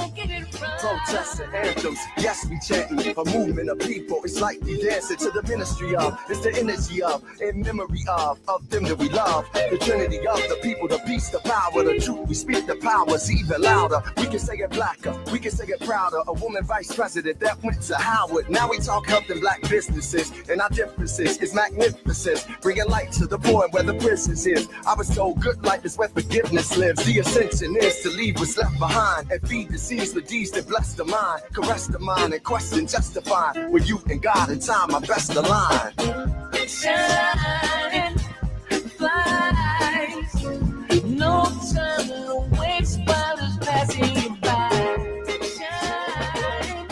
gon' get it right. Protests and anthems, yes, we chanting. A movement of people, it's like we dancing to the ministry of. It's the energy of, in memory of them that we love. The trinity of the people, the peace, the power, the truth. We speak the power's even louder. We can say it blacker, we can say it prouder. A woman vice president that went to Howard. Now we talk helping black businesses, and our differences is magnificent. Bringing light to the point where the prisons is. I was told good life is where forgiveness lives. The ascension is to leave what's left behind and feed the seeds with deeds that bless the mind. Caress the mind and question justify. With you and God in time, my best align. Shining, flies, no time to waste while it's passing you by. Shine,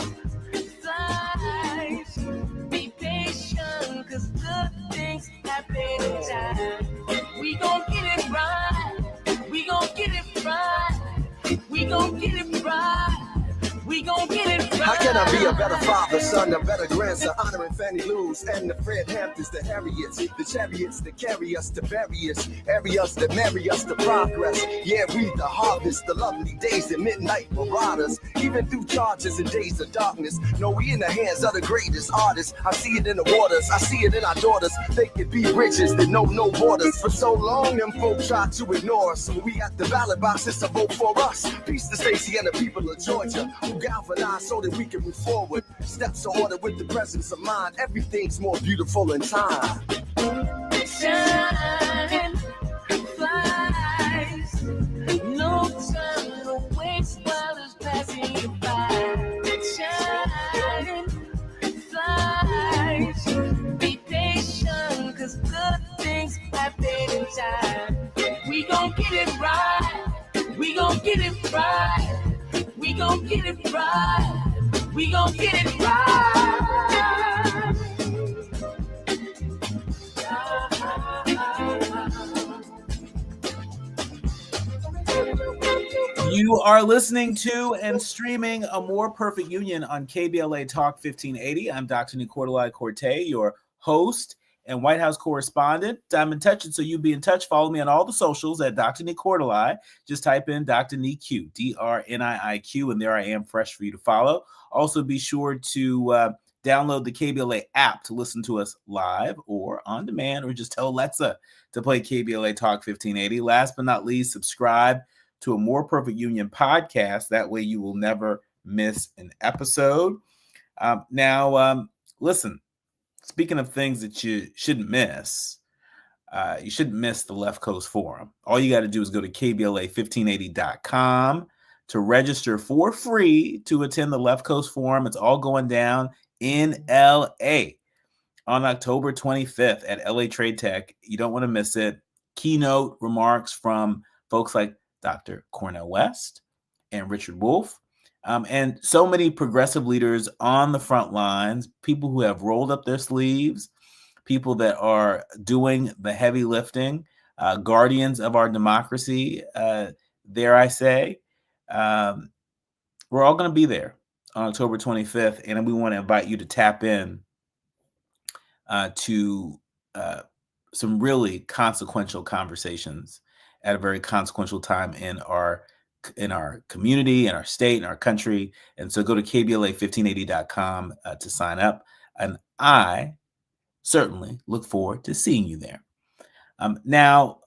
flies, be patient, cause good things happen in time. We gon' get it right, we gon' get it right, we gon' get it right. We gon' get it right. How can I be a better father, son, a better grandson, honoring Fannie Lou's and the Fred Hamptons, the Harriets, the chariots that carry us to various areas that marry us to progress. Yeah, we the harvest, the lovely days and midnight marauders, even through charges and days of darkness. No, we in the hands of the greatest artists. I see it in the waters, I see it in our daughters. They could be bridges that know no borders. For so long, them folk try to ignore us. So we at the ballot boxes to vote for us. Peace to Stacey and the people of Georgia, who galvanized so that we can move forward. Steps are ordered with the presence of mind. Everything's more beautiful in time. Shine, flies, no time to waste while it's passing you by. Shine, flies, be patient, cause good things happen in time. We gon' get it right, we gon' get it right. We gon' get it right. We gon' get it right. You are listening to and streaming A More Perfect Union on KBLA Talk 1580. I'm Dr. Nii-Quartelai Quartey, your host and White House correspondent. I'm in touch, and so you be in touch. Follow me on all the socials at Dr. Nii-Quartelai. Just type in Dr. Nii-Q, DRNIIQ, and there I am, fresh for you to follow. Also, be sure to download the KBLA app to listen to us live or on demand, or just tell Alexa to play KBLA Talk 1580. Last but not least, subscribe to A More Perfect Union podcast. That way you will never miss an episode. Listen. Speaking of things that you shouldn't miss, you shouldn't miss the Left Coast Forum. All you got to do is go to KBLA1580.com to register for free to attend the Left Coast Forum. It's all going down in LA on October 25th at LA Trade Tech. You don't want to miss it. Keynote remarks from folks like Dr. Cornel West and Richard Wolff. And so many progressive leaders on the front lines, people who have rolled up their sleeves, people that are doing the heavy lifting, guardians of our democracy, dare I say. We're all going to be there on October 25th, and we want to invite you to tap in to some really consequential conversations at a very consequential time in our community, in our state, in our country. And so go to KBLA1580.com to sign up. And I certainly look forward to seeing you there. Now,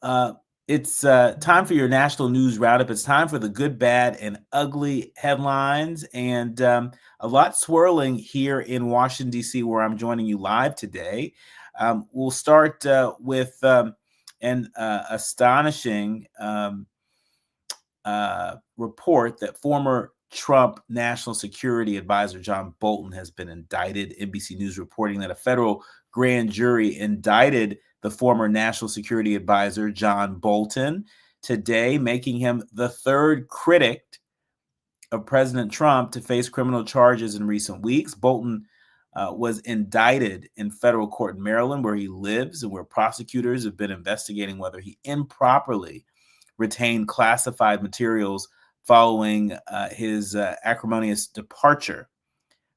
it's time for your national news roundup. It's time for the good, bad, and ugly headlines. And a lot swirling here in Washington, D.C., where I'm joining you live today. We'll start with an astonishing report that former Trump National Security Advisor John Bolton has been indicted. NBC News reporting that a federal grand jury indicted the former National Security Advisor John Bolton today, making him the third critic of President Trump to face criminal charges in recent weeks. Bolton was indicted in federal court in Maryland, where he lives and where prosecutors have been investigating whether he improperly retained classified materials following his acrimonious departure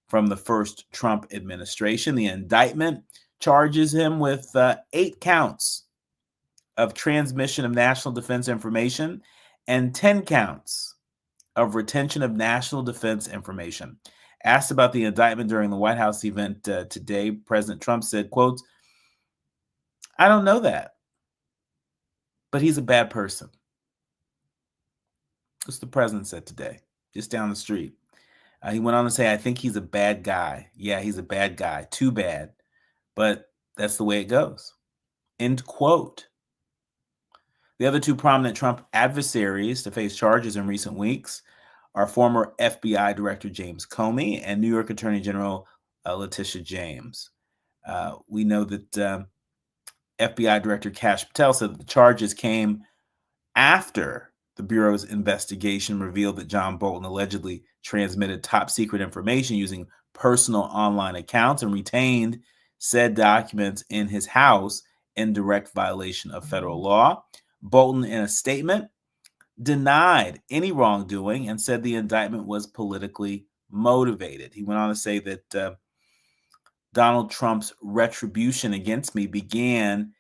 from the first Trump administration. The indictment charges him with 8 counts of transmission of national defense information and 10 counts of retention of national defense information. Asked about the indictment during the White House event today, President Trump said, quote, "I don't know that, but he's a bad person." That's what the president said today, just down the street. He went on to say, "I think he's a bad guy. Yeah, he's a bad guy. Too bad. But that's the way it goes." End quote. The other two prominent Trump adversaries to face charges in recent weeks are former FBI Director James Comey and New York Attorney General Letitia James. We know that FBI Director Kash Patel said that the charges came after the Bureau's investigation revealed that John Bolton allegedly transmitted top secret information using personal online accounts and retained said documents in his house in direct violation of federal law. Bolton, in a statement, denied any wrongdoing and said the indictment was politically motivated. He went on to say that Donald Trump's retribution against me began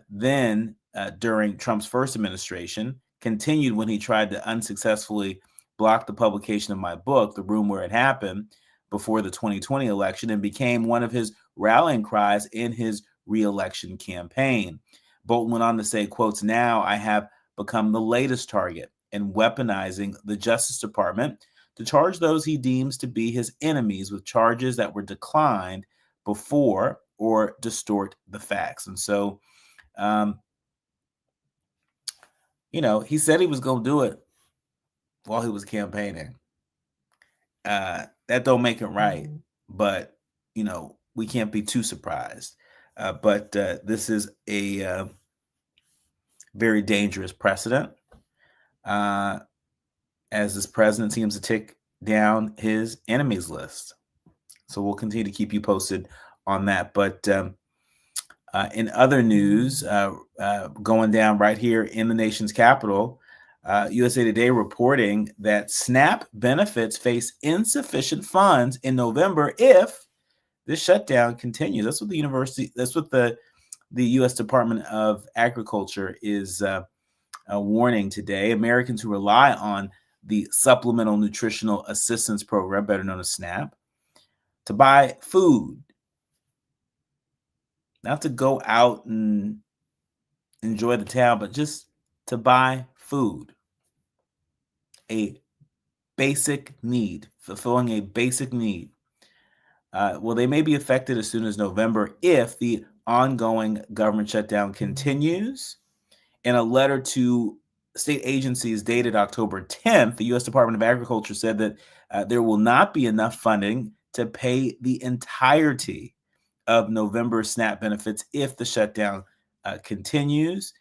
then during Trump's first administration, continued when he tried to unsuccessfully block the publication of my book, The Room Where It Happened, before the 2020 election, and became one of his rallying cries in his re-election campaign. Bolton went on to say, quotes, "Now I have become the latest target in weaponizing the Justice Department to charge those he deems to be his enemies with charges that were declined before or distort the facts." And so, he said he was going to do it while he was campaigning. That don't make it right, but, we can't be too surprised. But this is a very dangerous precedent as this president seems to tick down his enemies list. So we'll continue to keep you posted on that. But in other news, going down right here in the nation's capital, USA Today reporting that SNAP benefits face insufficient funds in November if this shutdown continues. That's what the U.S. Department of Agriculture is warning today. Americans who rely on the Supplemental Nutritional Assistance Program, better known as SNAP, to buy food, not to go out and enjoy the town, but just to buy food, a basic need, fulfilling a basic need. Well, they may be affected as soon as November if the ongoing government shutdown continues. In a letter to state agencies dated October 10th, the U.S. Department of Agriculture said that there will not be enough funding to pay the entirety of November SNAP benefits if the shutdown continues.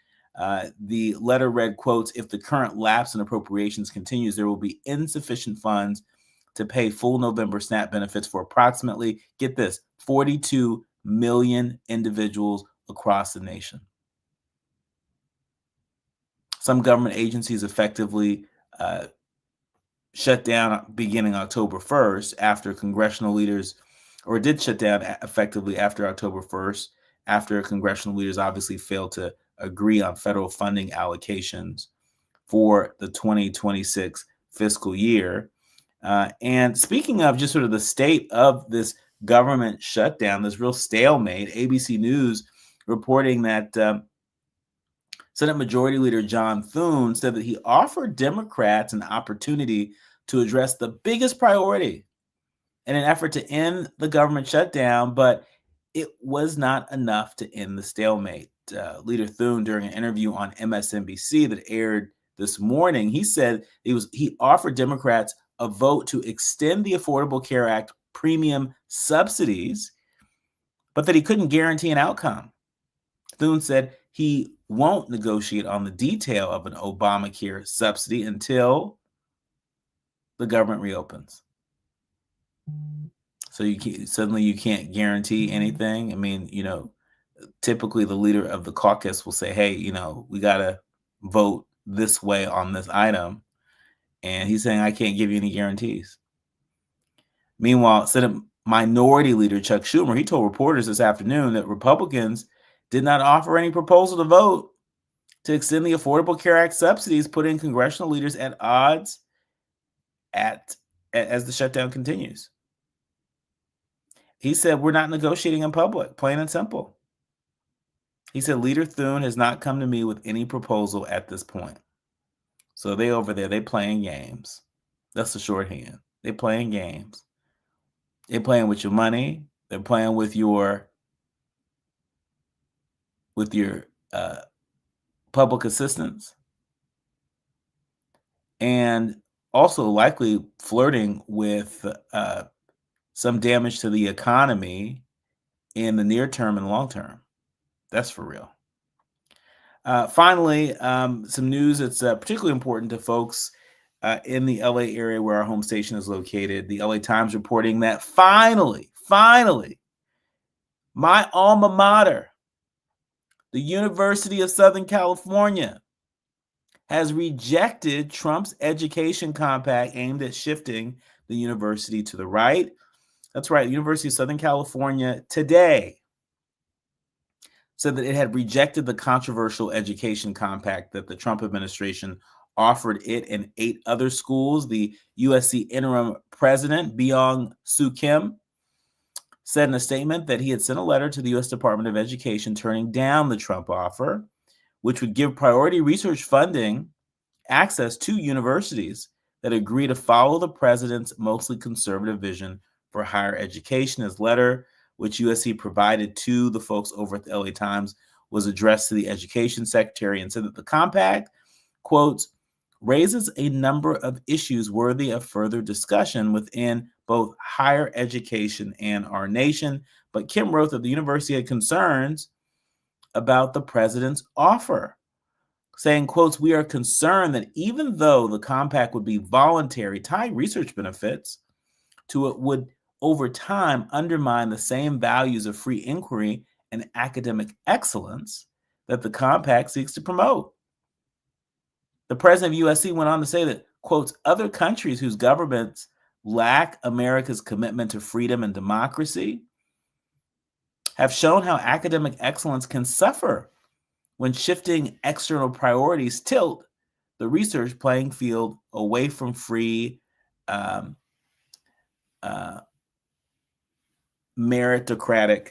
The letter read, quotes, "If the current lapse in appropriations continues, there will be insufficient funds to pay full November SNAP benefits for approximately," get this, 42 million individuals across the nation. Some government agencies effectively shut down beginning October 1st after congressional leaders, or did shut down effectively after October 1st, after congressional leaders obviously failed to agree on federal funding allocations for the 2026 fiscal year. And speaking of just sort of the state of this government shutdown, this real stalemate, ABC News reporting that Senate Majority Leader John Thune said that he offered Democrats an opportunity to address the biggest priority in an effort to end the government shutdown, but it was not enough to end the stalemate. Leader Thune, during an interview on MSNBC that aired this morning, he said he offered Democrats a vote to extend the Affordable Care Act premium subsidies, but that he couldn't guarantee an outcome. Thune said he won't negotiate on the detail of an Obamacare subsidy until the government reopens. So you can't guarantee anything. I mean, typically the leader of the caucus will say, "Hey, we got to vote this way on this item." And he's saying, "I can't give you any guarantees." Meanwhile, Senate Minority Leader Chuck Schumer, he told reporters this afternoon that Republicans did not offer any proposal to vote to extend the Affordable Care Act subsidies, putting congressional leaders at odds as the shutdown continues. He said, we're not negotiating in public, plain and simple. He said, Leader Thune has not come to me with any proposal at this point. So they over there, they playing games. That's the shorthand. They playing games. They're playing with your money. They're playing with your public assistance. And also likely flirting with some damage to the economy in the near term and long term. That's for real. Finally, some news that's particularly important to folks in the LA area where our home station is located. The LA Times reporting that finally, my alma mater, the University of Southern California, has rejected Trump's education compact aimed at shifting the university to the right. That's right. The University of Southern California today said that it had rejected the controversial education compact that the Trump administration offered it and 8 other schools. The USC interim president, Byung-Soo Kim, said in a statement that he had sent a letter to the U.S. Department of Education turning down the Trump offer, which would give priority research funding access to universities that agree to follow the president's mostly conservative vision for higher education. His letter, which USC provided to the folks over at the LA Times, was addressed to the education secretary and said that the compact, quote, raises a number of issues worthy of further discussion within both higher education and our nation. But Kim wrote that the university had concerns about the president's offer, saying, quotes, we are concerned that even though the compact would be voluntary, tying research benefits to it would over time undermine the same values of free inquiry and academic excellence that the compact seeks to promote. The president of USC went on to say that, quotes, other countries whose governments lack America's commitment to freedom and democracy have shown how academic excellence can suffer when shifting external priorities tilt the research playing field away from free meritocratic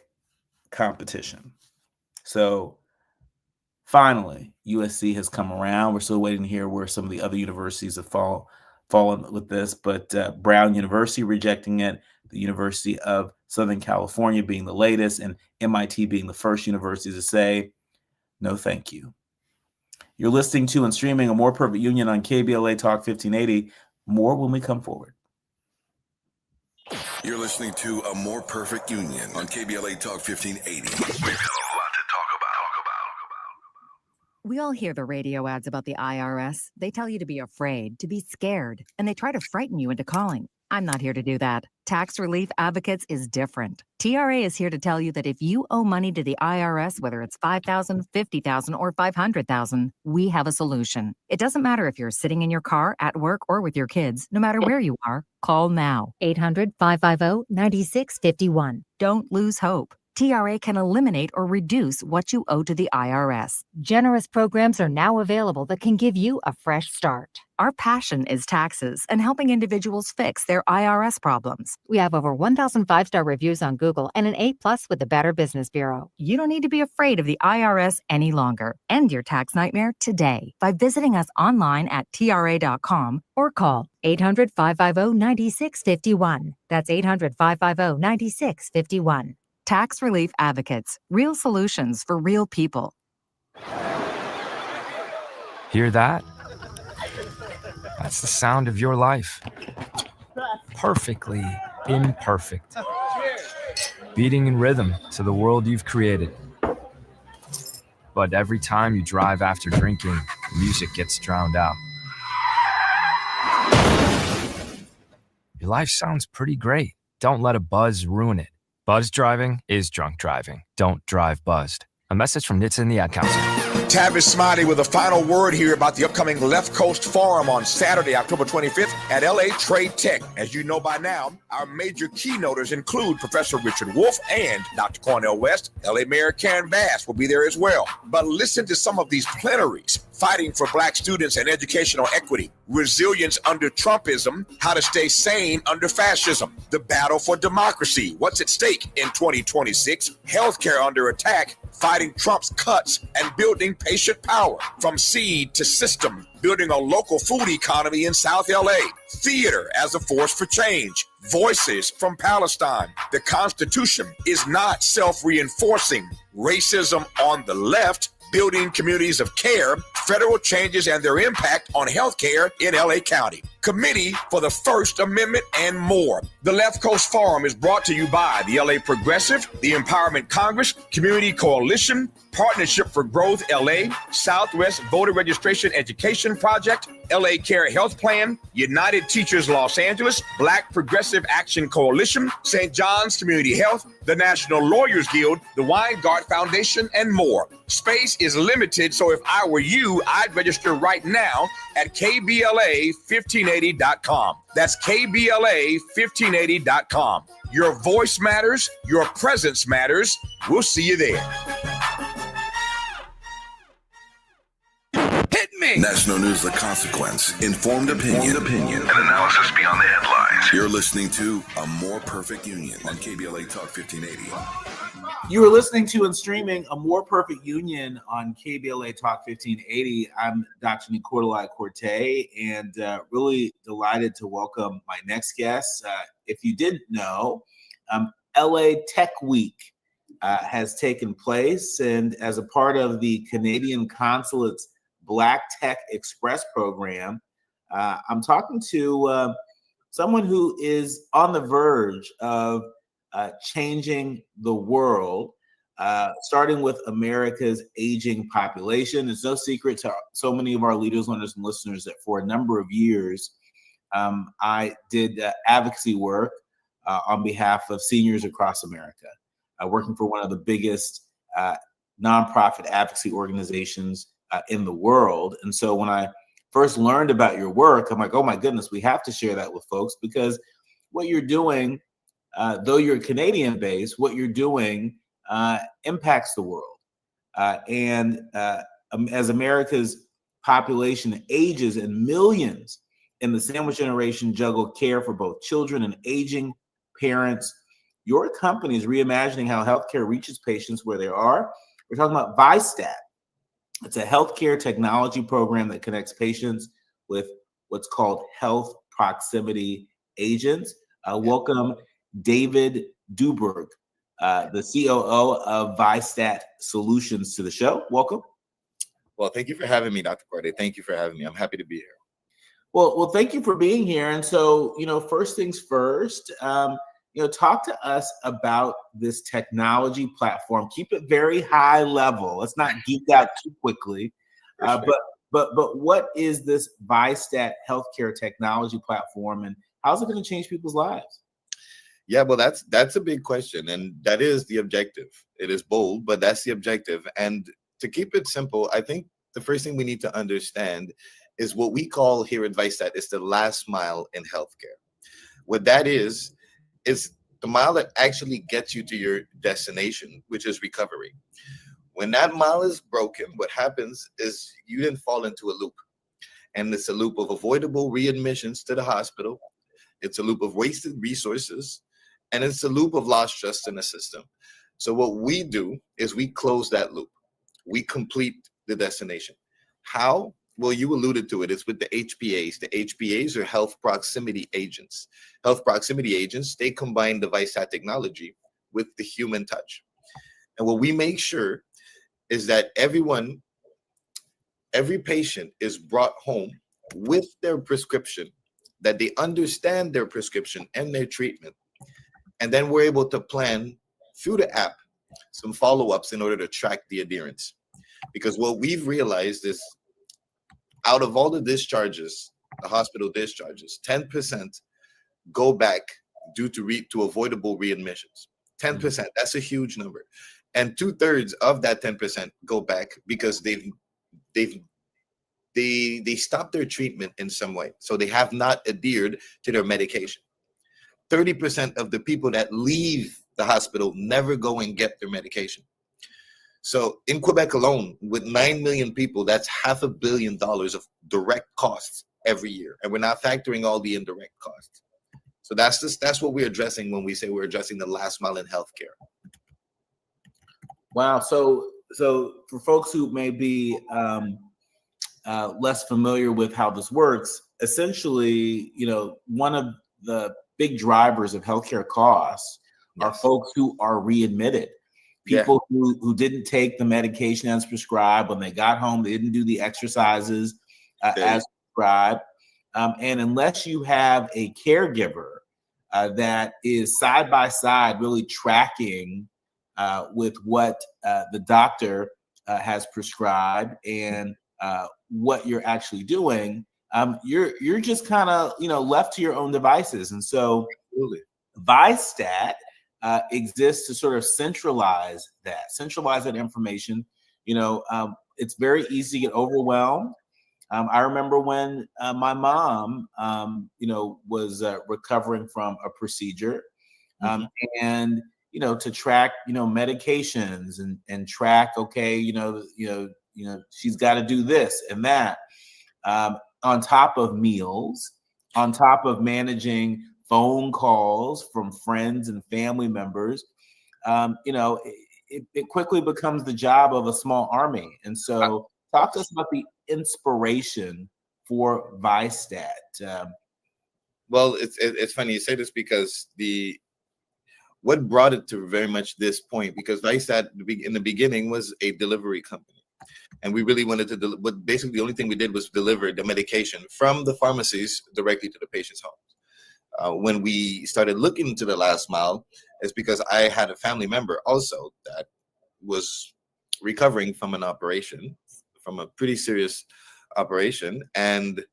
competition. So finally, USC has come around. We're still waiting to hear where some of the other universities have fallen with this, but Brown University rejecting it, the University of Southern California being the latest, and MIT being the first university to say, no, thank you. You're listening to and streaming A More Perfect Union on KBLA Talk 1580. More when we come forward. You're listening to A More Perfect Union on KBLA Talk 1580. We've got a lot to talk about. We all hear the radio ads about the IRS. They tell you to be afraid, to be scared, and they try to frighten you into calling. I'm not here to do that. Tax Relief Advocates is different. TRA is here to tell you that if you owe money to the IRS, whether it's $5,000, $50,000, or $500,000, we have a solution. It doesn't matter if you're sitting in your car, at work, or with your kids. No matter where you are, call now. 800-550-9651. Don't lose hope. TRA can eliminate or reduce what you owe to the IRS. Generous programs are now available that can give you a fresh start. Our passion is taxes and helping individuals fix their IRS problems. We have over 1,000 5-star reviews on Google and an A+ with the Better Business Bureau. You don't need to be afraid of the IRS any longer. End your tax nightmare today by visiting us online at TRA.com or call 800-550-9651. That's 800-550-9651. Tax Relief Advocates, real solutions for real people. Hear that? That's the sound of your life. Perfectly imperfect. Beating in rhythm to the world you've created. But every time you drive after drinking, music gets drowned out. Your life sounds pretty great. Don't let a buzz ruin it. Buzz driving is drunk driving. Don't drive buzzed. A message from NHTSA and the Ad Council. Tavis Smiley with a final word here about the upcoming Left Coast Forum on Saturday, October 25th at LA Trade Tech. As you know by now, our major keynoters include Professor Richard Wolff and Dr. Cornel West. LA Mayor Karen Bass will be there as well. But listen to some of these plenaries. fighting for Black students and educational equity. Resilience under Trumpism, how to stay sane under fascism. The battle for democracy, what's at stake in 2026. Healthcare under attack, fighting Trump's cuts and building patient power. From seed to system, building a local food economy in South LA. Theater as a force for change. Voices from Palestine. The Constitution is not self-reinforcing. Racism on the left, building communities of care, federal changes and their impact on healthcare in LA County. Committee for the First Amendment and more. The Left Coast Forum is brought to you by the LA Progressive, the Empowerment Congress, Community Coalition, Partnership for Growth LA, Southwest Voter Registration Education Project, LA Care Health Plan, United Teachers Los Angeles, Black Progressive Action Coalition, St. John's Community Health, the National Lawyers Guild, the Weingart Foundation, and more. Space is limited, so if I were you, I'd register right now at KBLA1580.com. That's KBLA1580.com. Your voice matters, your presence matters. We'll see you there. Hit me! National News, The Consequence. Informed opinion. And analysis beyond the headlines. You're listening to A More Perfect Union on KBLA Talk 1580. You are listening to and streaming A More Perfect Union on KBLA Talk 1580. I'm Dr. Nii-Quartelai Quartey, and really delighted to welcome my next guest. If you didn't know, LA Tech Week has taken place, and as a part of the Canadian Consulate's Black Tech Express program, I'm talking to someone who is on the verge of changing the world, starting with America's aging population. It's no secret to so many of our leaders, learners, and listeners that for a number of years, I did advocacy work on behalf of seniors across America, working for one of the biggest nonprofit advocacy organizations in the world. And so when I first learned about your work, I'm like, oh my goodness, we have to share that with folks, because what you're doing, though you're Canadian based, what you're doing impacts the world. And as America's population ages and millions in the sandwich generation juggle care for both children and aging parents, your company is reimagining how healthcare reaches patients where they are. We're talking about ViStat. It's a healthcare technology program that connects patients with what's called health proximity agents. Welcome, David Duberg, the COO of ViStat Solutions, to the show. Welcome. Well, thank you for having me, Dr. Quartey. Thank you for having me. I'm happy to be here. Well, thank you for being here. And so, first things first, talk to us about this technology platform. Keep it very high level. Let's not geek out too quickly. But what is this ViStat healthcare technology platform, and how's it going to change people's lives? Yeah, well, that's a big question, and that is the objective. It is bold, but that's the objective. And to keep it simple, I think the first thing we need to understand is what we call here at ViStat is the last mile in healthcare. What that is the mile that actually gets you to your destination, which is recovery. When that mile is broken, what happens is you then fall into a loop. And it's a loop of avoidable readmissions to the hospital. It's a loop of wasted resources. And it's a loop of lost trust in the system. So what we do is we close that loop. We complete the destination. How? Well, you alluded to it. It's with the HPAs. The HPAs are health proximity agents. Health proximity agents, they combine the ViStat technology with the human touch. And what we make sure is that every patient is brought home with their prescription, that they understand their prescription and their treatment. And then we're able to plan through the app some follow-ups in order to track the adherence. Because what we've realized is out of all the discharges, the hospital discharges, 10% go back due to avoidable readmissions. 10%, that's a huge number. And 2/3 of that 10% go back because they stopped their treatment in some way. So they have not adhered to their medication. 30% of the people that leave the hospital never go and get their medication. So in Quebec alone, with 9 million people, that's $500 million of direct costs every year. And we're not factoring all the indirect costs. So that's what we're addressing when we say we're addressing the last mile in healthcare. Wow. So for folks who may be less familiar with how this works, essentially, one of the big drivers of healthcare costs are folks who are readmitted. People who didn't take the medication as prescribed. When they got home, they didn't do the exercises as prescribed. And unless you have a caregiver that is side by side really tracking with what the doctor has prescribed and what you're actually doing, you're just kind of left to your own devices. And so ViStat exists to sort of centralize that information. It's very easy to get overwhelmed. I remember when my mom, was recovering from a procedure, and to track, medications and track, okay, she's got to do this and that, on top of meals, on top of managing phone calls from friends and family members. It quickly becomes the job of a small army. And so talk to us about the inspiration for ViStat. Well, it's funny you say this, because what brought it to very much this point, because ViStat in the beginning was a delivery company. And we really wanted to, but basically the only thing we did was deliver the medication from the pharmacies directly to the patient's home. When we started looking into the last mile, it's because I had a family member also that was recovering from an operation, from a pretty serious operation. And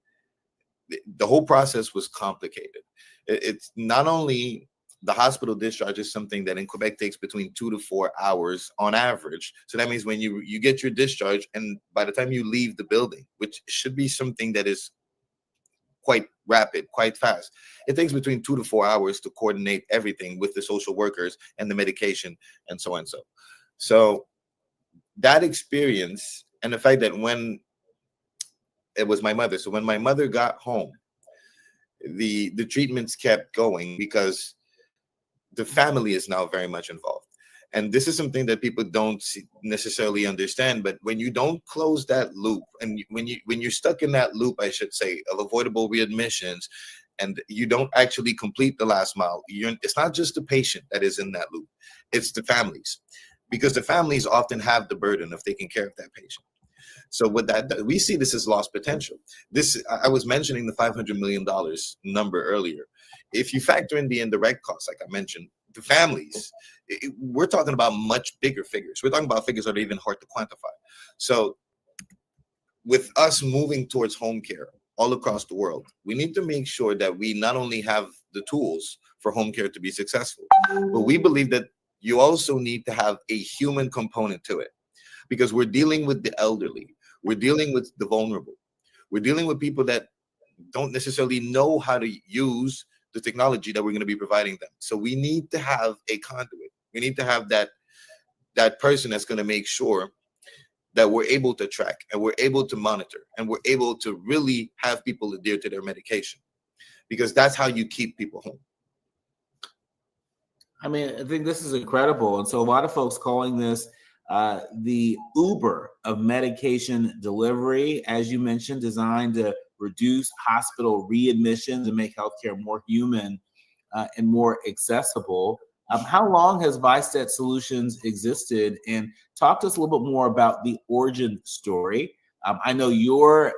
the whole process was complicated. It's not only the hospital discharge is something that in Quebec takes between 2 to 4 hours on average. So that means when you get your discharge, and by the time you leave the building, which should be something that is quite rapid, quite fast, it takes between 2 to 4 hours to coordinate everything with the social workers and the medication and so on. So that experience, and the fact that when it was my mother, so when my mother got home, the treatments kept going because the family is now very much involved. And this is something that people don't necessarily understand, but when you don't close that loop, and when you're stuck in that loop, I should say, of avoidable readmissions, and you don't actually complete the last mile, it's not just the patient that is in that loop, it's the families, because the families often have the burden of taking care of that patient. So with that, we see this as lost potential. I was mentioning the $500 million number earlier. If you factor in the indirect costs, like I mentioned, the families, we're talking about much bigger figures. We're talking about figures that are even hard to quantify. So with us moving towards home care all across the world, we need to make sure that we not only have the tools for home care to be successful, but we believe that you also need to have a human component to it, because we're dealing with the elderly, we're dealing with the vulnerable, we're dealing with people that don't necessarily know how to use the technology that we're going to be providing them. So we need to have a conduit. We need to have that person that's going to make sure that we're able to track and we're able to monitor and we're able to really have people adhere to their medication, because that's how you keep people home. I mean, I think this is incredible. And so a lot of folks calling this the Uber of medication delivery, as you mentioned, designed to reduce hospital readmissions and make healthcare more human and more accessible. How long has ViStat Solutions existed? And talk to us a little bit more about the origin story. I know you're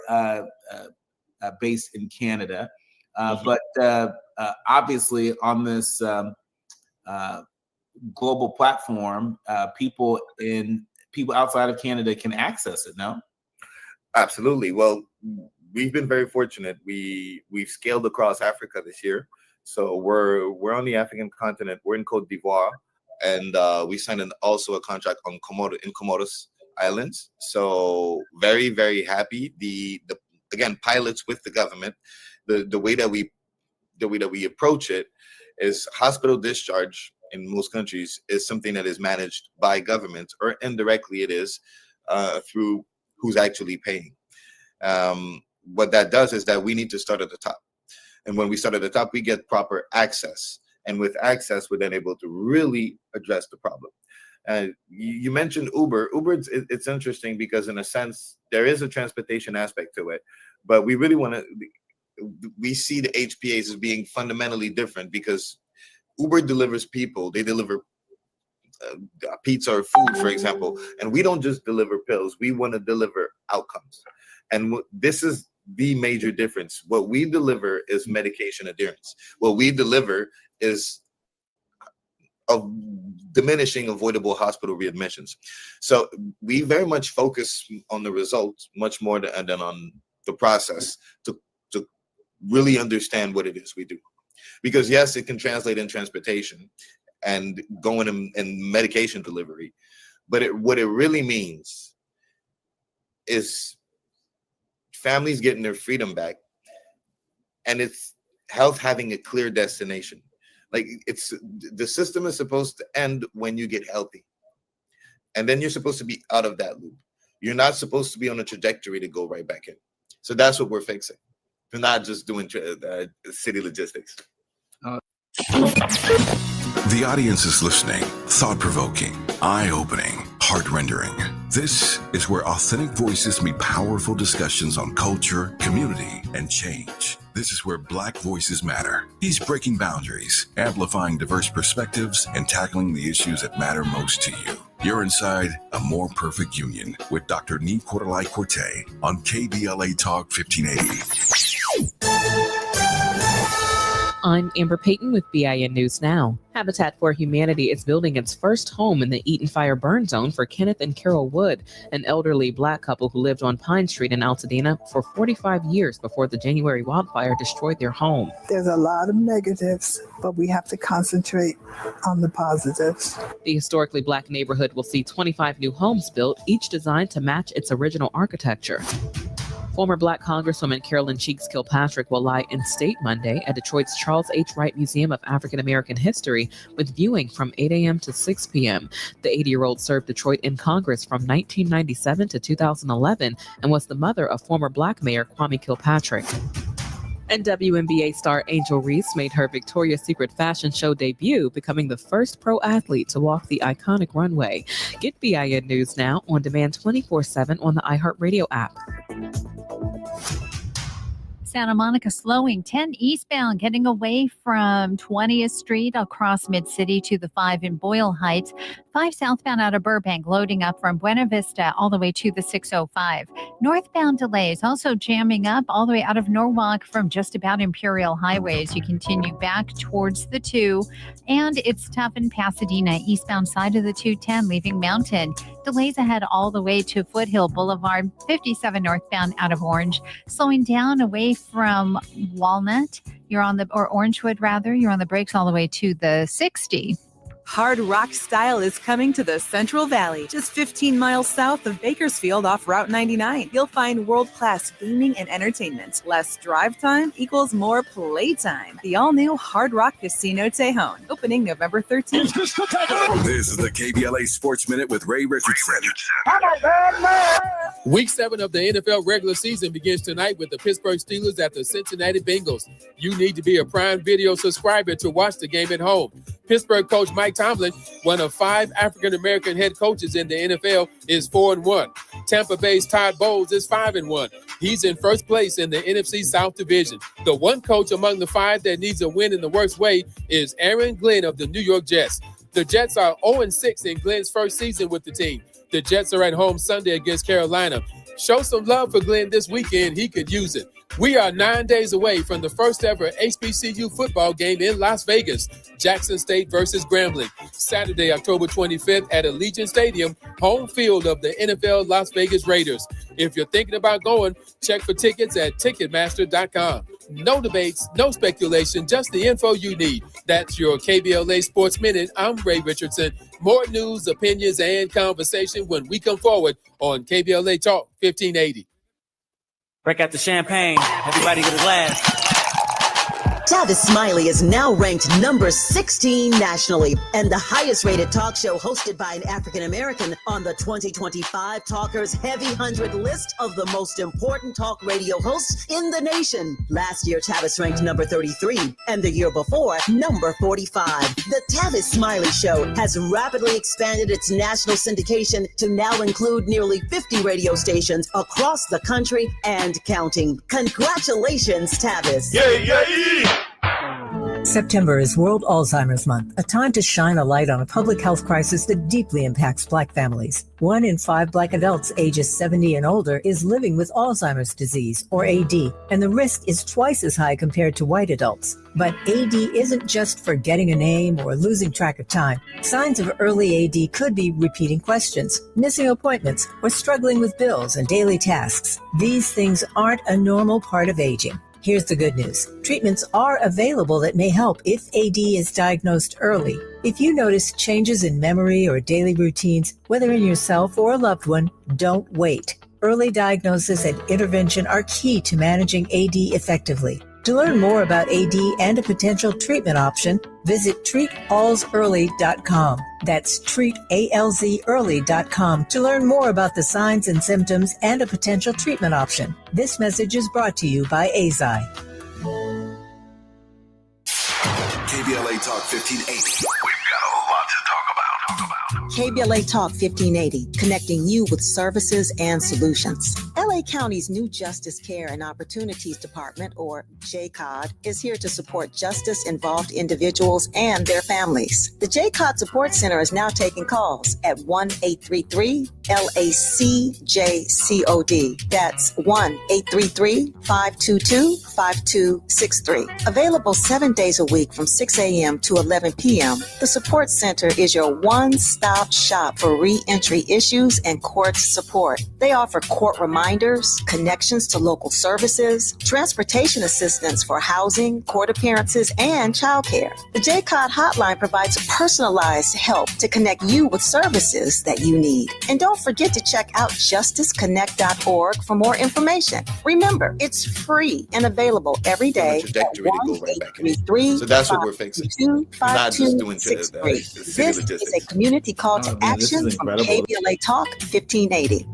based in Canada, but obviously on this global platform, people outside of Canada can access it, no? Absolutely. Well, we've been very fortunate. We've scaled across Africa this year. So we're on the African continent. We're in Côte d'Ivoire, and we signed also a contract in Comoros Islands. So very, very happy. Again, pilots with the government. The way that we approach it is hospital discharge in most countries is something that is managed by government, or indirectly it is through who's actually paying. What that does is that we need to start at the top. And when we start at the top, we get proper access. And with access, we're then able to really address the problem. You mentioned Uber. Uber, it's interesting because in a sense, there is a transportation aspect to it, but we really we see the HPAs as being fundamentally different because Uber delivers people. They deliver pizza or food, for example, and we don't just deliver pills. We want to deliver outcomes. And this is the major difference. What we deliver is medication adherence. What we deliver is diminishing avoidable hospital readmissions. So we very much focus on the results much more than on the process to really understand what it is we do. Because yes, it can translate in transportation and going in medication delivery, but what it really means is families getting their freedom back, and it's health having a clear destination. Like the system is supposed to end when you get healthy, and then you're supposed to be out of that loop. You're not supposed to be on a trajectory to go right back in. So that's what we're fixing. We're not just doing city logistics. The audience is listening, thought-provoking, eye-opening, heart-rendering. This is where authentic voices meet powerful discussions on culture, community, and change. This is where Black voices matter. He's breaking boundaries, amplifying diverse perspectives, and tackling the issues that matter most to you. You're inside A More Perfect Union with Dr. Nii-Quartelai Quartey on KBLA Talk 1580. I'm Amber Payton with BIN News Now. Habitat for Humanity is building its first home in the Eaton Fire burn zone for Kenneth and Carol Wood, an elderly Black couple who lived on Pine Street in Altadena for 45 years before the January wildfire destroyed their home. There's a lot of negatives, but we have to concentrate on the positives. The historically Black neighborhood will see 25 new homes built, each designed to match its original architecture. Former Black Congresswoman Carolyn Cheeks Kilpatrick will lie in state Monday at Detroit's Charles H. Wright Museum of African American History with viewing from 8 a.m. to 6 p.m. The 80-year-old served Detroit in Congress from 1997 to 2011 and was the mother of former Black Mayor Kwame Kilpatrick. And WNBA star Angel Reese made her Victoria's Secret fashion show debut, becoming the first pro athlete to walk the iconic runway. Get BIN News Now on demand 24/7 on the iHeartRadio app. Santa Monica slowing 10 eastbound, getting away from 20th Street across Mid-City to the 5 in Boyle Heights. 5 southbound out of Burbank, loading up from Buena Vista all the way to the 605. Northbound delays also jamming up all the way out of Norwalk from just about Imperial Highway as you continue back towards the 2. And it's tough in Pasadena, eastbound side of the 210, leaving Mountain. Delays ahead all the way to Foothill Boulevard, 57 northbound out of Orange. Slowing down away from Walnut, Orangewood rather, you're on the brakes all the way to the 60. Hard rock style is coming to the Central Valley, just 15 miles south of Bakersfield off Route 99. You'll find world-class gaming and entertainment. Less drive time equals more playtime. The all-new Hard Rock Casino Tejon, opening November 13th. This is the KBLA Sports Minute with Ray Richardson. Week 7 of the NFL regular season begins tonight with the Pittsburgh Steelers at the Cincinnati Bengals. You need to be a Prime Video subscriber to watch the game at home. Pittsburgh coach Mike Tomlin, one of 5 African-American head coaches in the NFL, is 4-1. Tampa Bay's Todd Bowles is 5-1. He's in first place in the NFC South Division. The one coach among the 5 that needs a win in the worst way is Aaron Glenn of the New York Jets. The Jets are 0-6 in Glenn's first season with the team. The Jets are at home Sunday against Carolina. Show some love for Glenn this weekend. He could use it. We are 9 days away from the first ever HBCU football game in Las Vegas, Jackson State versus Grambling. Saturday, October 25th at Allegiant Stadium, home field of the NFL Las Vegas Raiders. If you're thinking about going, check for tickets at Ticketmaster.com. No debates, no speculation, just the info you need. That's your KBLA Sports Minute. I'm Ray Richardson. More news, opinions, and conversation when we come forward on KBLA Talk 1580. Break out the champagne. Everybody get a glass. Tavis Smiley is now ranked number 16 nationally and the highest rated talk show hosted by an African American on the 2025 Talkers Heavy 100 list of the most important talk radio hosts in the nation. Last year, Tavis ranked number 33 and the year before, number 45. The Tavis Smiley Show has rapidly expanded its national syndication to now include nearly 50 radio stations across the country and counting. Congratulations, Tavis. September is World Alzheimer's Month, a time to shine a light on a public health crisis that deeply impacts Black families. 1 in 5 Black adults ages 70 and older is living with Alzheimer's disease, or AD, and the risk is twice as high compared to white adults. But AD isn't just forgetting a name or losing track of time. Signs of early AD could be repeating questions, missing appointments, or struggling with bills and daily tasks. These things aren't a normal part of aging. Here's the good news. Treatments are available that may help if AD is diagnosed early. If you notice changes in memory or daily routines, whether in yourself or a loved one, don't wait. Early diagnosis and intervention are key to managing AD effectively. To learn more about AD and a potential treatment option, visit treatalsearly.com. That's treatalzearly.com to learn more about the signs and symptoms and a potential treatment option. This message is brought to you by AZI. KBLA Talk 1580. We've got a lot to talk about. KBLA Talk 1580, connecting you with services and solutions. LA County's new Justice Care and Opportunities Department, or JCOD, is here to support justice-involved individuals and their families. The JCOD Support Center is now taking calls at 1-833-LACJCOD. That's 1-833-522-5263. Available 7 days a week from 6 a.m. to 11 p.m., the Support Center is your one-stop shop for re-entry issues and court support. They offer court reminders, connections to local services, transportation assistance for housing, court appearances, and childcare. The JCOD hotline provides personalized help to connect you with services that you need. And don't forget to check out justiceconnect.org for more information. Remember, it's free and available every day. So that's what we're fixing. Not just doing This is a community call to action from KBLA Talk 1580.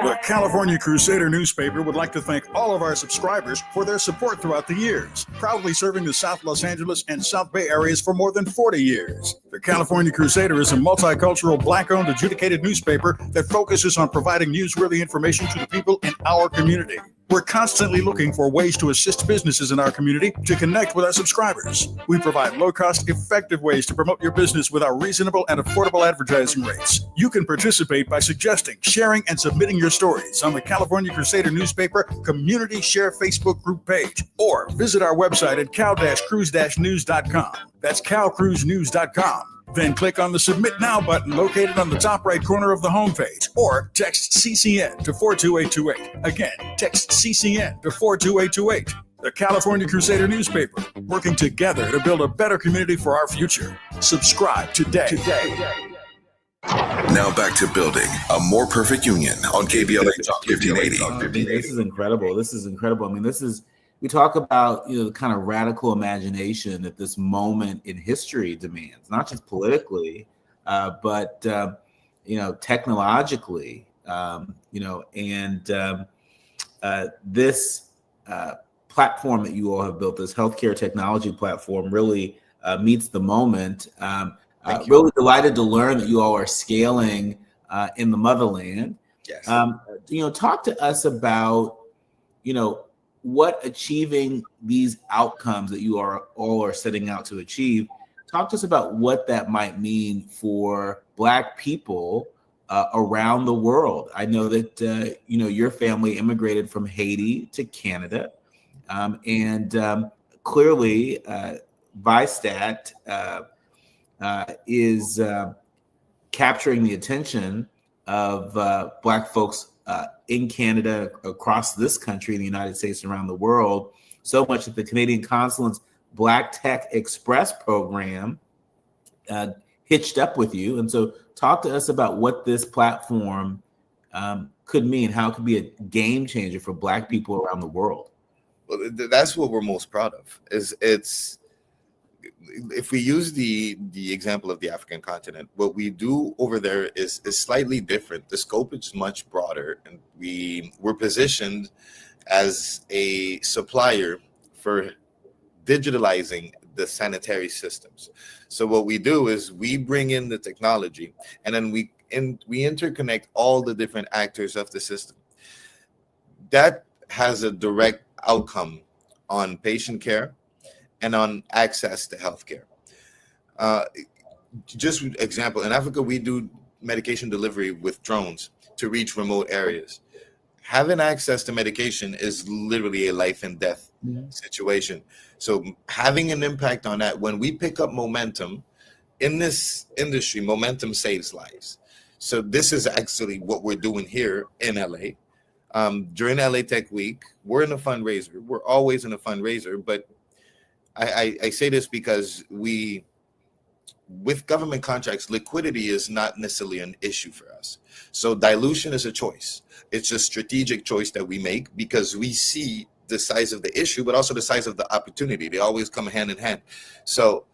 The California Crusader newspaper would like to thank all of our subscribers for their support throughout the years, proudly serving the South Los Angeles and South Bay areas for more than 40 years. The California Crusader is a multicultural, Black-owned, adjudicated newspaper that focuses on providing newsworthy information to the people in our community. We're constantly looking for ways to assist businesses in our community to connect with our subscribers. We provide low-cost, effective ways to promote your business with our reasonable and affordable advertising rates. You can participate by suggesting, sharing, and submitting your stories on the California Crusader newspaper Community Share Facebook group page, or visit our website at cal-cruise-news.com. That's calcruisenews.com. Then click on the Submit Now button located on the top right corner of the homepage, or text CCN to 42828. Again, text CCN to 42828. The California Crusader newspaper, working together to build a better community for our future. Subscribe today. Now back to building a more perfect union on KBLA Talk 1580. This is incredible. I mean, we talk about, the kind of radical imagination that this moment in history demands, not just politically, but technologically, this platform that you all have built, this healthcare technology platform, really meets the moment. Really delighted to learn that you all are scaling in the motherland. Yes. Talk to us about, what achieving these outcomes that you all are setting out to achieve. Talk to us about what that might mean for Black people around the world. I know that your family immigrated from Haiti to Canada, and clearly Vistat is capturing the attention of Black folks in Canada, across this country, in the United States, around the world, so much that the Canadian Consulate's Black Tech Express program hitched up with you. And so talk to us about what this platform could mean, how it could be a game changer for Black people around the world. Well, that's what we're most proud of. It's if we use the example of the African continent, what we do over there is slightly different. The scope is much broader, and we're positioned as a supplier for digitalizing the sanitary systems. So what we do is we bring in the technology, and then we interconnect all the different actors of the system. That has a direct outcome on patient care and on access to healthcare. Just example, in Africa, we do medication delivery with drones to reach remote areas. Having access to medication is literally a life and death situation. So having an impact on that, when we pick up momentum in this industry, momentum saves lives. So this is actually what we're doing here in LA. During LA Tech Week, we're in a fundraiser. We're always in a fundraiser, but I say this because with government contracts, liquidity is not necessarily an issue for us. So dilution is a choice. It's a strategic choice that we make because we see the size of the issue, but also the size of the opportunity. They always come hand in hand. So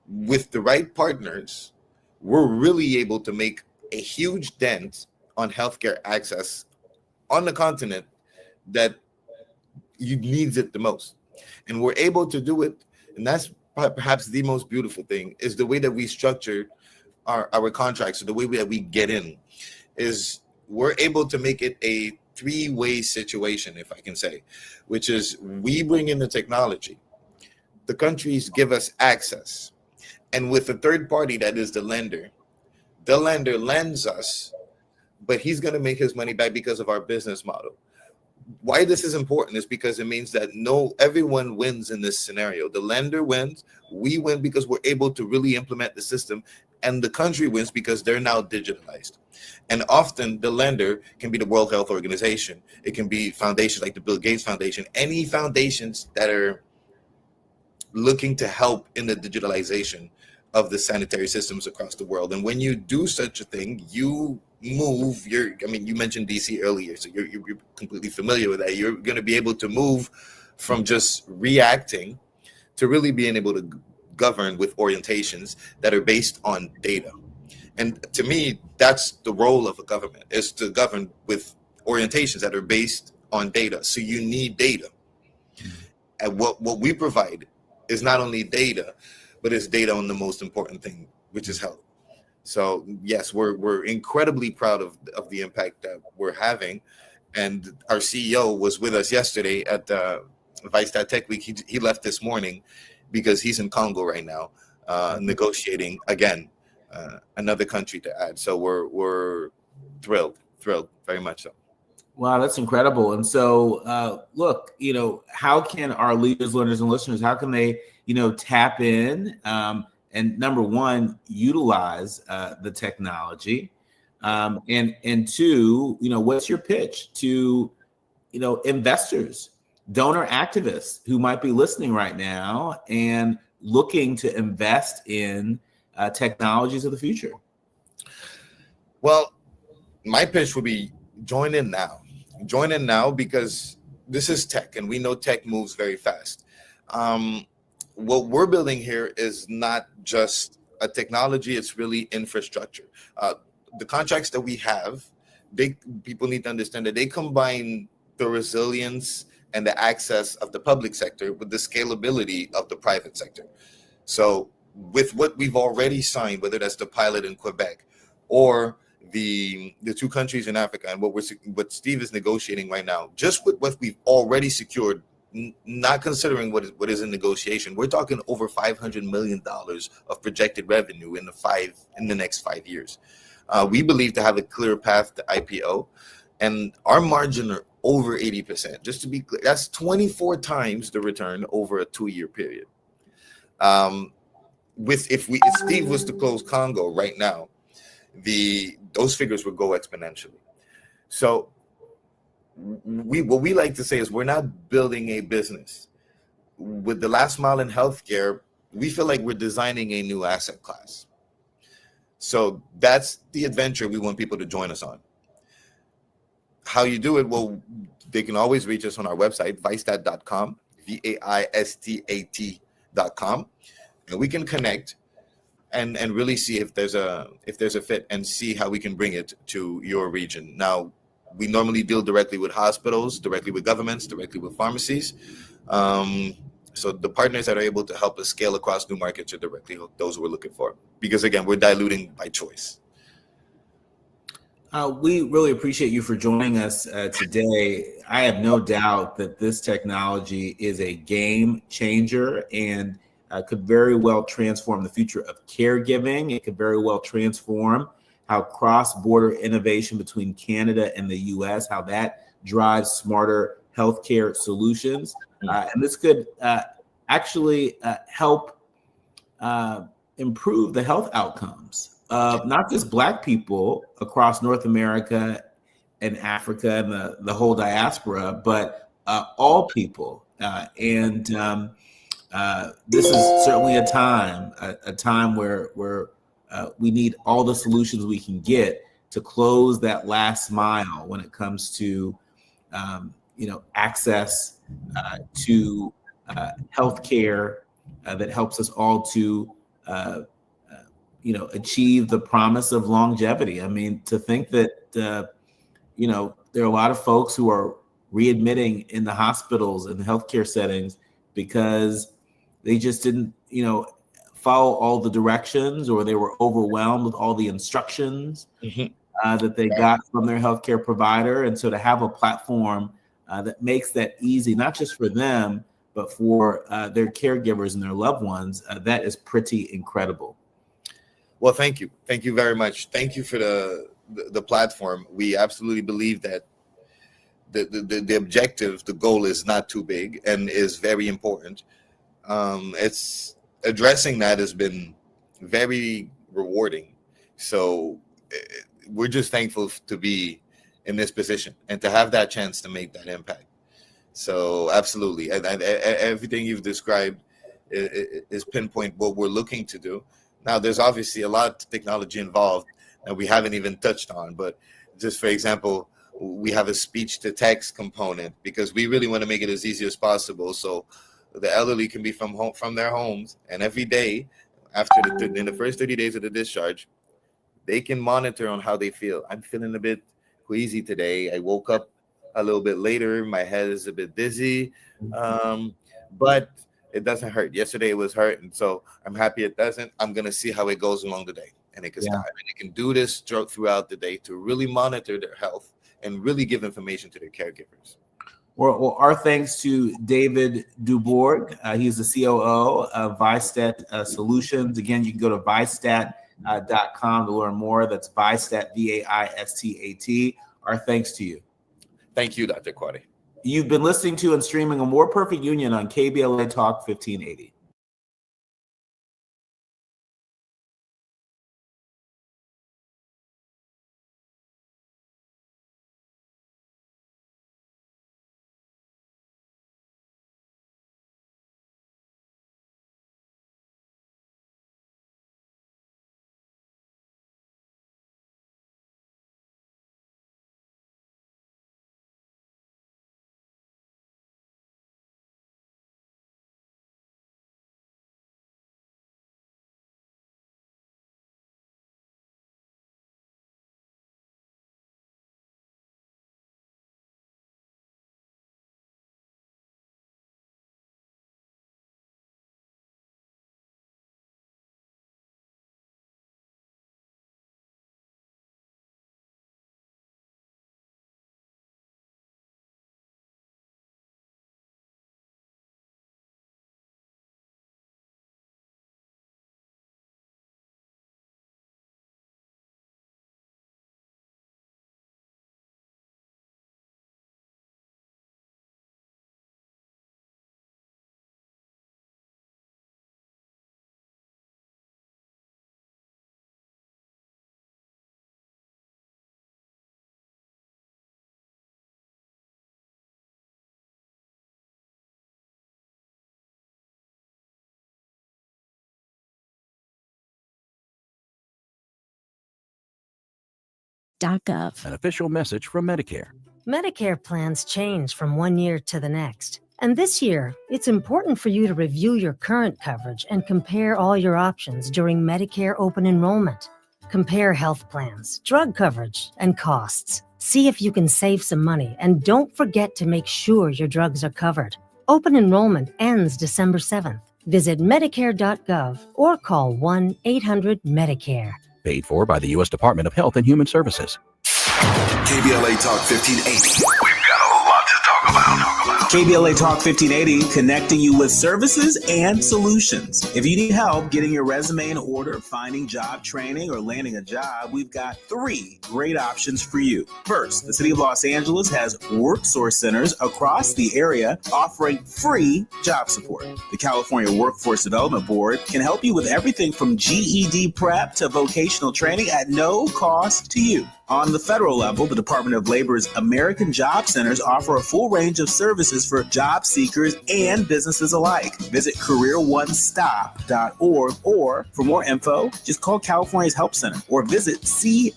with the right partners, we're really able to make a huge dent on healthcare access on the continent that needs it the most. And we're able to do it. And that's perhaps the most beautiful thing, is the way that we structure our contracts, or the way that we get in, is we're able to make it a three-way situation, if I can say, which is we bring in the technology, the countries give us access, and with a third party that is the lender lends us, but he's going to make his money back because of our business model. Why this is important is because it means that everyone wins in this scenario. The lender wins, we win because we're able to really implement the system, and the country wins because they're now digitalized. And often the lender can be the World Health Organization. It can be foundations like the Bill Gates Foundation, any foundations that are looking to help in the digitalization of the sanitary systems across the world. And when you do such a thing, you move you mentioned DC earlier, so you're completely familiar with that. You're going to be able to move from just reacting to really being able to govern with orientations that are based on data. And to me, that's the role of a government, is to govern with orientations that are based on data. So you need data. And what we provide is not only data, but it's data on the most important thing, which is health. So yes, we're incredibly proud of the impact that we're having. And our CEO was with us yesterday at Vice Tech Week. He left this morning because he's in Congo right now, negotiating again another country to add. So we're thrilled, very much so. Wow, that's incredible. And so, look, how can our leaders, learners, and listeners, how can they, tap in and number one, utilize the technology, and two, what's your pitch to, investors, donor activists who might be listening right now and looking to invest in technologies of the future? Well, my pitch would be join in now. Join in now because this is tech, and we know tech moves very fast. What we're building here is not just a technology, it's really infrastructure. The contracts that we have, people need to understand that they combine the resilience and the access of the public sector with the scalability of the private sector. So with what we've already signed, whether that's the pilot in Quebec or the two countries in Africa, and what Steve is negotiating right now, just with what we've already secured, not considering what is in negotiation, we're talking over $500 million of projected revenue in the next 5 years. We believe to have a clear path to IPO, and our margin are over 80%. Just to be clear, that's 24 times the return over a 2-year period. If Steve was to close Congo right now, those figures would go exponentially. So what we like to say is we're not building a business. With the last mile in healthcare, we feel like we're designing a new asset class. So that's the adventure we want people to join us on. how you do it, well, they can always reach us on our website, vaistat.com, vaistat.com, and we can connect and really see if there's a fit and see how we can bring it to your region. Now, we normally deal directly with hospitals, directly with governments, directly with pharmacies. So the partners that are able to help us scale across new markets are directly those we're looking for. Because again, we're diluting by choice. We really appreciate you for joining us today. I have no doubt that this technology is a game changer and could very well transform the future of caregiving. It could very well transform how cross-border innovation between Canada and the U.S., how that drives smarter healthcare solutions. And this could actually help improve the health outcomes of not just Black people across North America and Africa and the whole diaspora, but all people. And this is certainly a time where we need all the solutions we can get to close that last mile when it comes to access to healthcare that helps us all to achieve the promise of longevity. I mean, to think that there are a lot of folks who are readmitting in the hospitals and the healthcare settings because they just didn't follow all the directions, or they were overwhelmed with all the instructions that they got from their healthcare provider. And so to have a platform that makes that easy, not just for them, but for their caregivers and their loved ones, that is pretty incredible. Well, thank you. Thank you very much. Thank you for the platform. We absolutely believe that the objective, the goal is not too big and is very important. It's addressing that has been very rewarding. So we're just thankful to be in this position and to have that chance to make that impact. So absolutely. And everything you've described is pinpoint what we're looking to do. Now, there's obviously a lot of technology involved that we haven't even touched on. But just for example, we have a speech to text component because we really want to make it as easy as possible. So the elderly can be from their homes, and every day in the first 30 days of the discharge, they can monitor on how they feel. I'm feeling a bit queasy today. I woke up a little bit later. My head is a bit dizzy, but it doesn't hurt. Yesterday it was hurting, so I'm happy it doesn't. I'm going to see how it goes along the day, and it can stop. And it can do this throughout the day to really monitor their health and really give information to their caregivers. Well, our thanks to David Dubourg. He's the COO of Vaistat Solutions. Again, you can go to vaistat.com to learn more. That's Vaistat, VAISTAT. Our thanks to you. Thank you, Dr. Quartey. You've been listening to and streaming A More Perfect Union on KBLA Talk 1580. An official message from Medicare. Medicare plans change from one year to the next. And this year, it's important for you to review your current coverage and compare all your options during Medicare open enrollment. Compare health plans, drug coverage, and costs. See if you can save some money, and don't forget to make sure your drugs are covered. Open enrollment ends December 7th. Visit Medicare.gov or call 1-800-MEDICARE. Paid for by the U.S. Department of Health and Human Services. KBLA Talk 1580. We've got a lot to talk about. KBLA Talk 1580, connecting you with services and solutions. If you need help getting your resume in order, finding job training, or landing a job, we've got 3 great options for you. First, the City of Los Angeles has worksource centers across the area offering free job support. The California Workforce Development Board can help you with everything from GED prep to vocational training at no cost to you. On the federal level, the Department of Labor's American Job Centers offer a full range of services for job seekers and businesses alike. Visit careeronestop.org, or for more info, just call California's Help Center or visit cwdb.ca.gov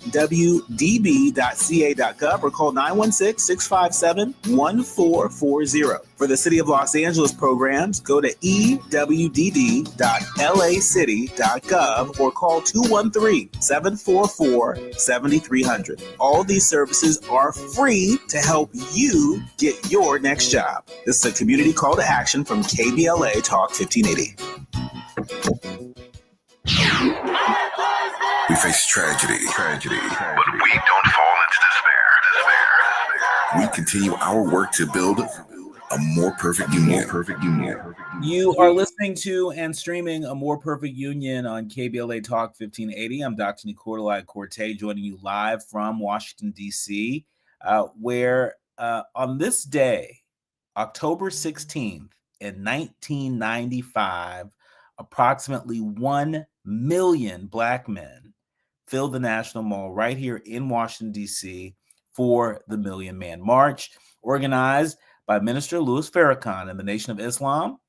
or call 916-657-1440. For the City of Los Angeles programs, go to ewdd.lacity.gov or call 213-744-7300. All these services are free to help you get your next job. This is a community call to action from KBLA Talk 1580. We face tragedy, but we don't fall into despair. We continue our work to build a more perfect union. You are listening to and streaming A More Perfect Union on KBLA Talk 1580. I'm Dr. Nii-Quartelai Quartey, joining you live from Washington, D.C., where on this day, October 16th in 1995, approximately 1 million Black men filled the National Mall right here in Washington, D.C. for the Million Man March, organized by Minister Louis Farrakhan and the Nation of Islam.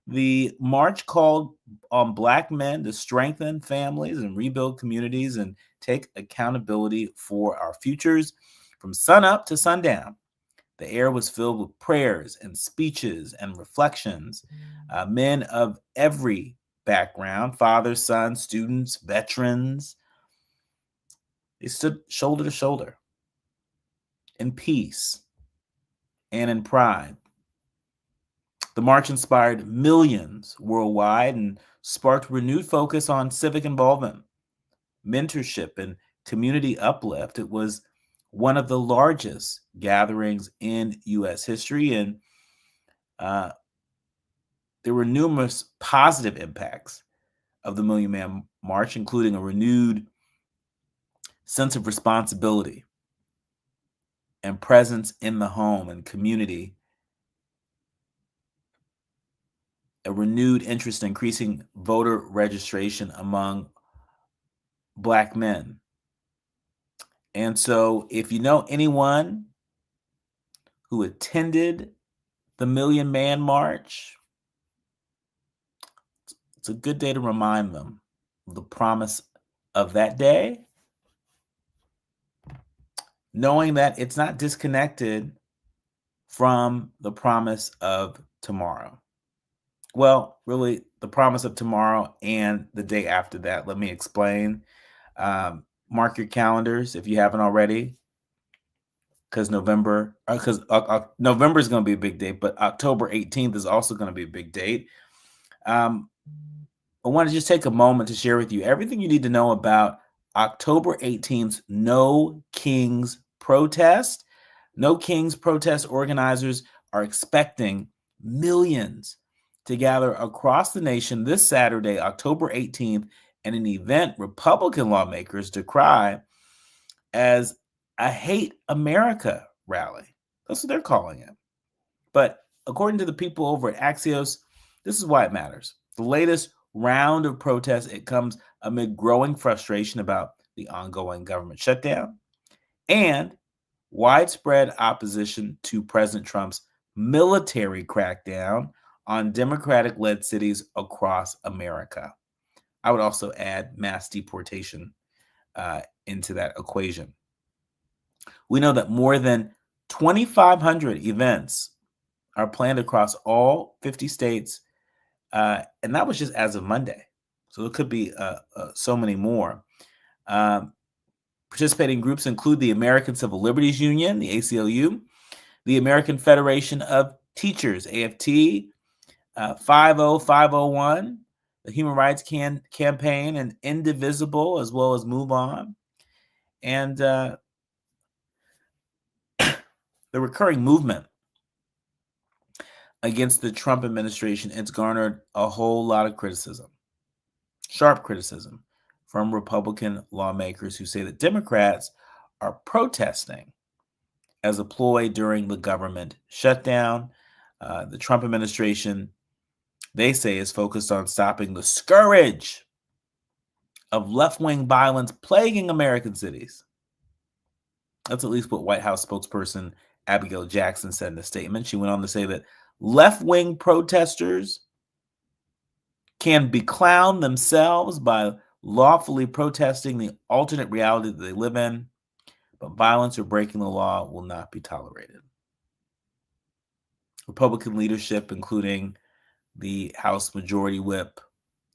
The march called on Black men to strengthen families and rebuild communities and take accountability for our futures. From sunup to sundown, the air was filled with prayers and speeches and reflections. Men of every background, fathers, sons, students, veterans, they stood shoulder to shoulder in peace and in pride. The march inspired millions worldwide and sparked renewed focus on civic involvement, mentorship, and community uplift. It was one of the largest gatherings in U.S. history, and there were numerous positive impacts of the Million Man March, including a renewed sense of responsibility and presence in the home and community, a renewed interest in increasing voter registration among Black men. And so if you know anyone who attended the Million Man March, it's a good day to remind them of the promise of that day, knowing that it's not disconnected from the promise of tomorrow. Well, really, the promise of tomorrow and the day after that. Let me explain. Mark your calendars if you haven't already, because November is going to be a big date, but October 18th is also going to be a big date. I want to just take a moment to share with you everything you need to know about October 18th's No Kings protest. No Kings protest organizers are expecting millions to gather across the nation this Saturday, October 18th, in an event Republican lawmakers decry as a Hate America rally. That's what they're calling it. But according to the people over at Axios, this is why it matters. The latest round of protests, it comes amid growing frustration about the ongoing government shutdown and widespread opposition to President Trump's military crackdown on Democratic-led cities across America. I would also add mass deportation into that equation. We know that more than 2,500 events are planned across all 50 states, and that was just as of Monday. So there could be so many more. Participating groups include the American Civil Liberties Union, the ACLU, the American Federation of Teachers, AFT, 50501, the Human Rights Campaign, and Indivisible, as well as Move On. And the recurring movement against the Trump administration, it's garnered a whole lot of criticism, sharp criticism, from Republican lawmakers who say that Democrats are protesting as a ploy during the government shutdown. The Trump administration, they say, is focused on stopping the scourge of left-wing violence plaguing American cities. That's at least what White House spokesperson Abigail Jackson said in a statement. She went on to say that left-wing protesters can beclown themselves by lawfully protesting the alternate reality that they live in, but violence or breaking the law will not be tolerated. Republican leadership, including the House Majority Whip,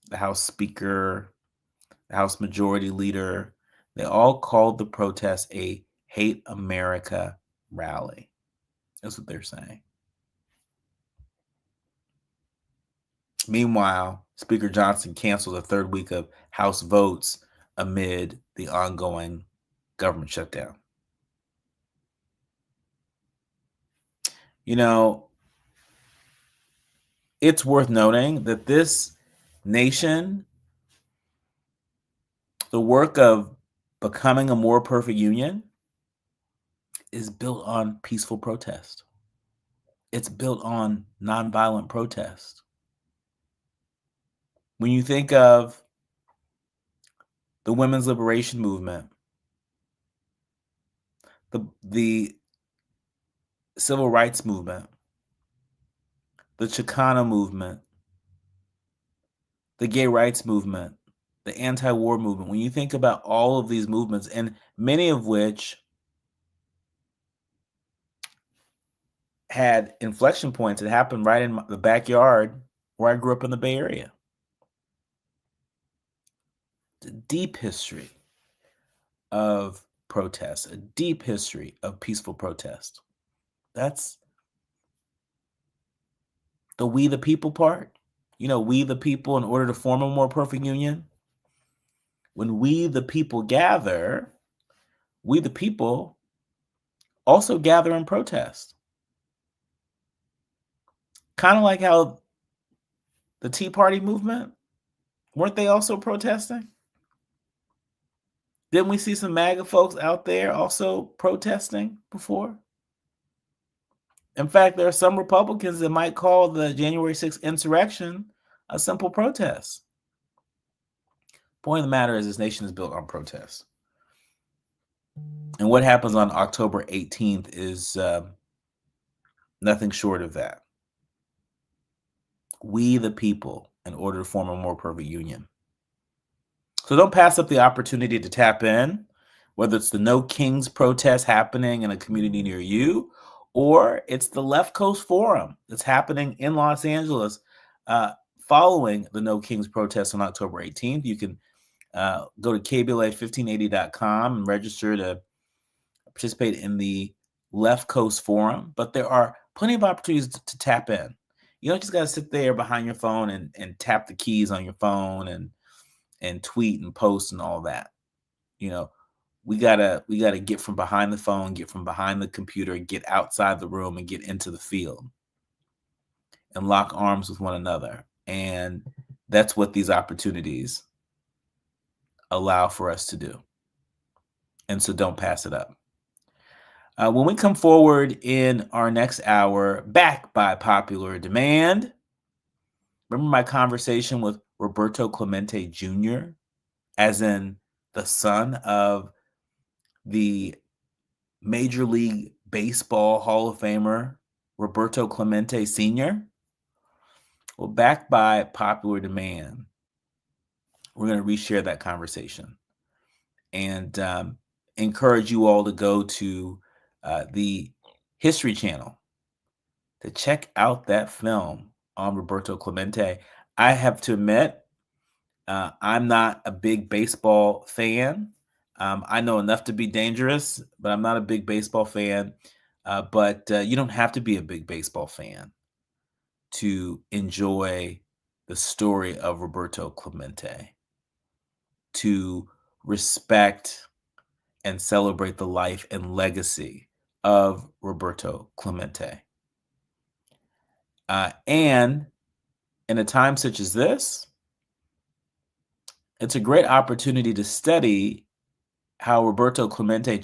the House Speaker, the House Majority Leader, they all called the protest a Hate America rally. That's what they're saying. Meanwhile, Speaker Johnson canceled a third week of House votes amid the ongoing government shutdown. You know, it's worth noting that this nation, the work of becoming a more perfect union, is built on peaceful protest. It's built on nonviolent protest. When you think of the women's liberation movement, the civil rights movement, the Chicana movement, the gay rights movement, the anti-war movement, when you think about all of these movements, and many of which had inflection points that happened right in the backyard where I grew up in the Bay Area. It's a deep history of protest, a deep history of peaceful protest. That's the we the people part. You know, we the people, in order to form a more perfect union. When we the people gather, we the people also gather in protest. Kind of like how the Tea Party movement, weren't they also protesting? Didn't we see some MAGA folks out there also protesting before? In fact, there are some Republicans that might call the January 6th insurrection a simple protest. Point of the matter is, this nation is built on protest. And what happens on October 18th is nothing short of that. We the people, in order to form a more perfect union. So don't pass up the opportunity to tap in, whether it's the No Kings protest happening in a community near you, or it's the Left Coast Forum that's happening in Los Angeles following the No Kings protest on October 18th. You can go to KBLA1580.com and register to participate in the Left Coast Forum. But there are plenty of opportunities to tap in. You don't just got to sit there behind your phone and tap the keys on your phone and tweet and post and all that. You know, we gotta get from behind the phone, get from behind the computer, get outside the room and get into the field and lock arms with one another. And that's what these opportunities allow for us to do. And so don't pass it up. When we come forward in our next hour, back by popular demand, remember my conversation with Roberto Clemente Jr., as in the son of the Major League Baseball Hall of Famer, Roberto Clemente Sr.? Well, back by popular demand, we're going to reshare that conversation and encourage you all to go to the History Channel to check out that film on Roberto Clemente. I have to admit, I'm not a big baseball fan. I know enough to be dangerous, but I'm not a big baseball fan. But you don't have to be a big baseball fan to enjoy the story of Roberto Clemente, to respect and celebrate the life and legacy of Roberto Clemente. And in a time such as this, it's a great opportunity to study how Roberto Clemente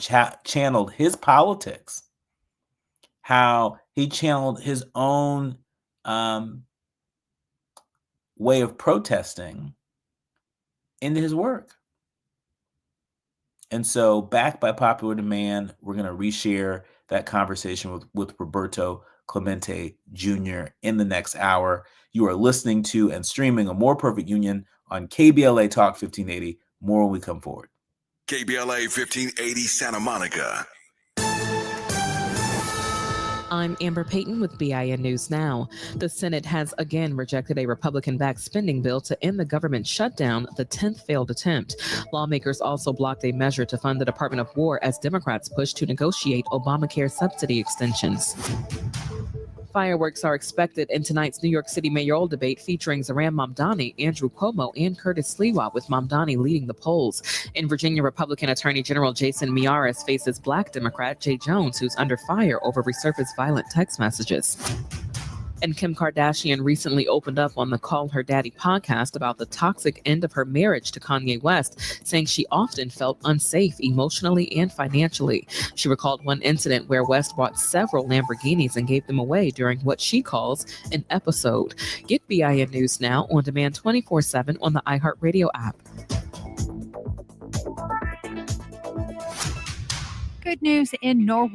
channeled his politics, how he channeled his own way of protesting into his work. And so, backed by popular demand, we're going to reshare that conversation with Roberto Clemente Jr. in the next hour. You are listening to and streaming A More Perfect Union on KBLA Talk 1580. More when we come forward. KBLA 1580 Santa Monica. I'm Amber Payton with BIN News Now. The Senate has again rejected a Republican-backed spending bill to end the government shutdown, the 10th failed attempt. Lawmakers also blocked a measure to fund the Department of War as Democrats push to negotiate Obamacare subsidy extensions. Fireworks are expected in tonight's New York City mayoral debate featuring Zohran Mamdani, Andrew Cuomo, and Curtis Sliwa, with Mamdani leading the polls. In Virginia, Republican Attorney General Jason Miyares faces Black Democrat Jay Jones, who's under fire over resurfaced violent text messages. And Kim Kardashian recently opened up on the Call Her Daddy podcast about the toxic end of her marriage to Kanye West, saying she often felt unsafe emotionally and financially. She recalled one incident where West bought several Lamborghinis and gave them away during what she calls an episode. Get BIN News Now on demand 24/7 on the iHeartRadio app. Good news in Norway.